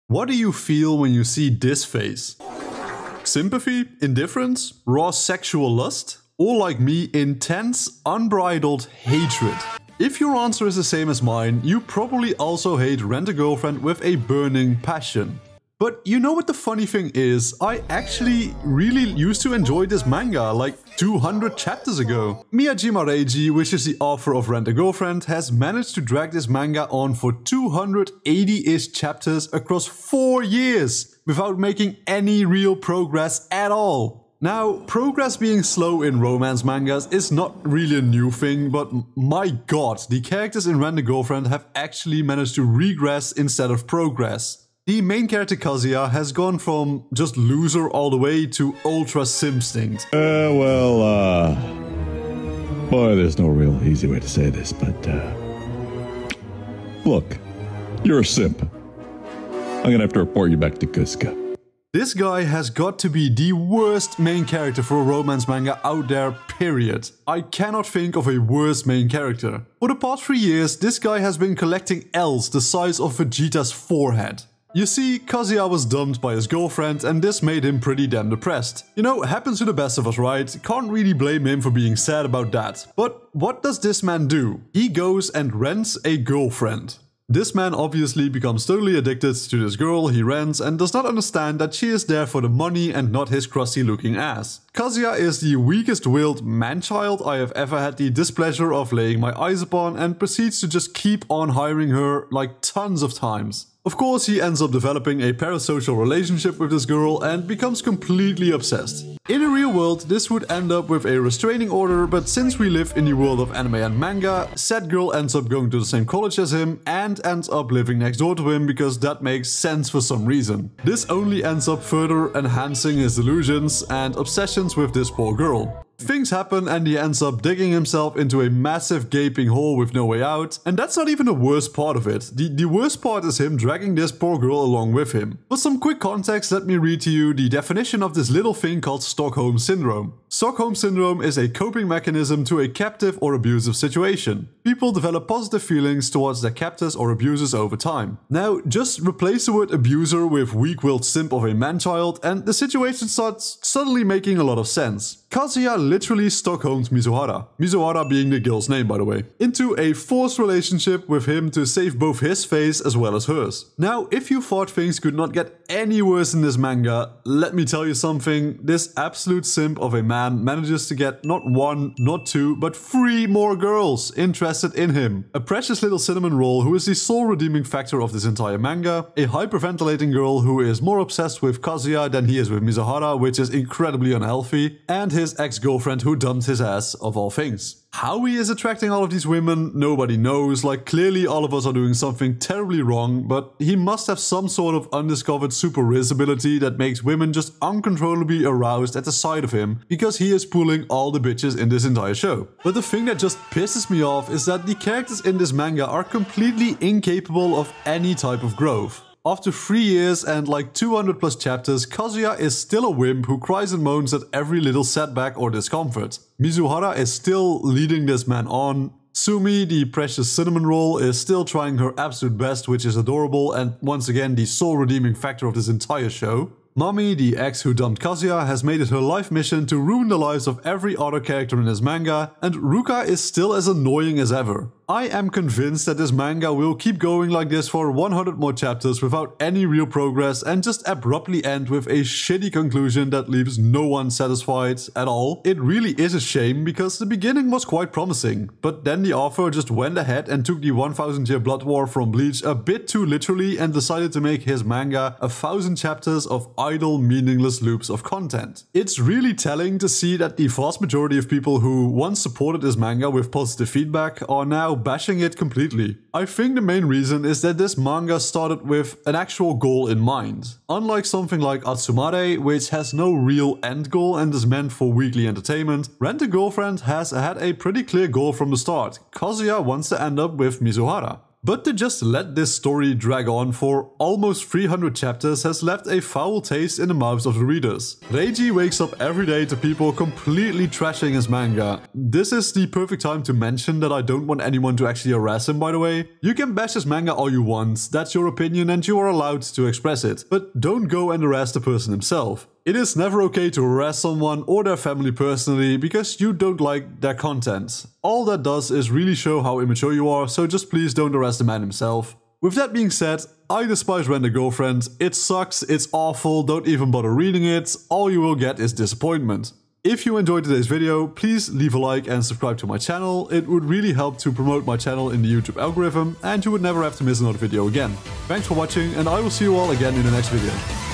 What do you feel when you see this face? Sympathy? Indifference? Raw sexual lust? Or like me, intense, unbridled hatred? If your answer is the same as mine, you probably also hate Rent-A-Girlfriend with a burning passion. But you know what the funny thing is? I actually really used to enjoy this manga like 200 chapters ago. Miyajima Reiji, which is the author of Rent-A-Girlfriend, has managed to drag this manga on for 280-ish chapters across 4 years without making any real progress at all. Now, progress being slow in romance mangas is not really a new thing, but my god, the characters in Rent-A-Girlfriend have actually managed to regress instead of progress. The main character Kazuya has gone from just loser all the way to ultra simstinct. Boy, there's no real easy way to say this, but, look, you're a simp. I'm gonna have to report you back to Cusco. This guy has got to be the worst main character for a romance manga out there, period. I cannot think of a worse main character. For the past 3 years, this guy has been collecting L's the size of Vegeta's forehead. You see, Kazuya was dumped by his girlfriend and this made him pretty damn depressed. You know, happens to the best of us, right? Can't really blame him for being sad about that. But what does this man do? He goes and rents a girlfriend. This man obviously becomes totally addicted to this girl he rents and does not understand that she is there for the money and not his crusty looking ass. Kazuya is the weakest willed man-child I have ever had the displeasure of laying my eyes upon and proceeds to just keep on hiring her like tons of times. Of course, he ends up developing a parasocial relationship with this girl and becomes completely obsessed. In a real world, this would end up with a restraining order, but since we live in the world of anime and manga, said girl ends up going to the same college as him and ends up living next door to him because that makes sense for some reason. This only ends up further enhancing his delusions and obsessions with this poor girl. Things happen and he ends up digging himself into a massive gaping hole with no way out, and that's not even the worst part of it. The worst part is him dragging this poor girl along with him. For some quick context, let me read to you the definition of this little thing called Stockholm Syndrome. Stockholm Syndrome is a coping mechanism to a captive or abusive situation. People develop positive feelings towards their captors or abusers over time. Now, just replace the word abuser with weak-willed simp of a man-child and the situation starts suddenly making a lot of sense. Kazuya literally Stockholmed Mizuhara being the girl's name by the way, into a forced relationship with him to save both his face as well as hers. Now, if you thought things could not get any worse in this manga, let me tell you something, this absolute simp of a man manages to get not 1, not 2, but 3 more girls interested in him. A precious little cinnamon roll who is the sole redeeming factor of this entire manga, a hyperventilating girl who is more obsessed with Kazuya than he is with Mizuhara, which is incredibly unhealthy, and his ex-girlfriend who dumped his ass of all things. How he is attracting all of these women, nobody knows, like clearly all of us are doing something terribly wrong, but he must have some sort of undiscovered super riz ability that makes women just uncontrollably aroused at the sight of him, because he is pulling all the bitches in this entire show. But the thing that just pisses me off is that the characters in this manga are completely incapable of any type of growth. After 3 years and like 200 plus chapters, Kazuya is still a wimp who cries and moans at every little setback or discomfort. Mizuhara is still leading this man on. Sumi, the precious cinnamon roll, is still trying her absolute best, which is adorable and once again the sole redeeming factor of this entire show. Mami, the ex who dumped Kazuya, has made it her life mission to ruin the lives of every other character in this manga, and Ruka is still as annoying as ever. I am convinced that this manga will keep going like this for 100 more chapters without any real progress and just abruptly end with a shitty conclusion that leaves no one satisfied at all. It really is a shame because the beginning was quite promising, but then the author just went ahead and took the 1000-year blood war from Bleach a bit too literally and decided to make his manga 1000 chapters of idle, meaningless loops of content. It's really telling to see that the vast majority of people who once supported this manga with positive feedback are now bashing it completely. I think the main reason is that this manga started with an actual goal in mind. Unlike something like Atsumare, which has no real end goal and is meant for weekly entertainment, Rent-A-Girlfriend has had a pretty clear goal from the start. Kazuya wants to end up with Mizuhara. But to just let this story drag on for almost 300 chapters has left a foul taste in the mouths of the readers. Reiji wakes up every day to people completely trashing his manga. This is the perfect time to mention that I don't want anyone to actually harass him, by the way. You can bash his manga all you want, that's your opinion and you are allowed to express it. But don't go and harass the person himself. It is never okay to harass someone or their family personally because you don't like their content. All that does is really show how immature you are, so just please don't harass the man himself. With that being said, I despise Rent a Girlfriend. It sucks, it's awful, don't even bother reading it, all you will get is disappointment. If you enjoyed today's video, please leave a like and subscribe to my channel. It would really help to promote my channel in the YouTube algorithm and you would never have to miss another video again. Thanks for watching and I will see you all again in the next video.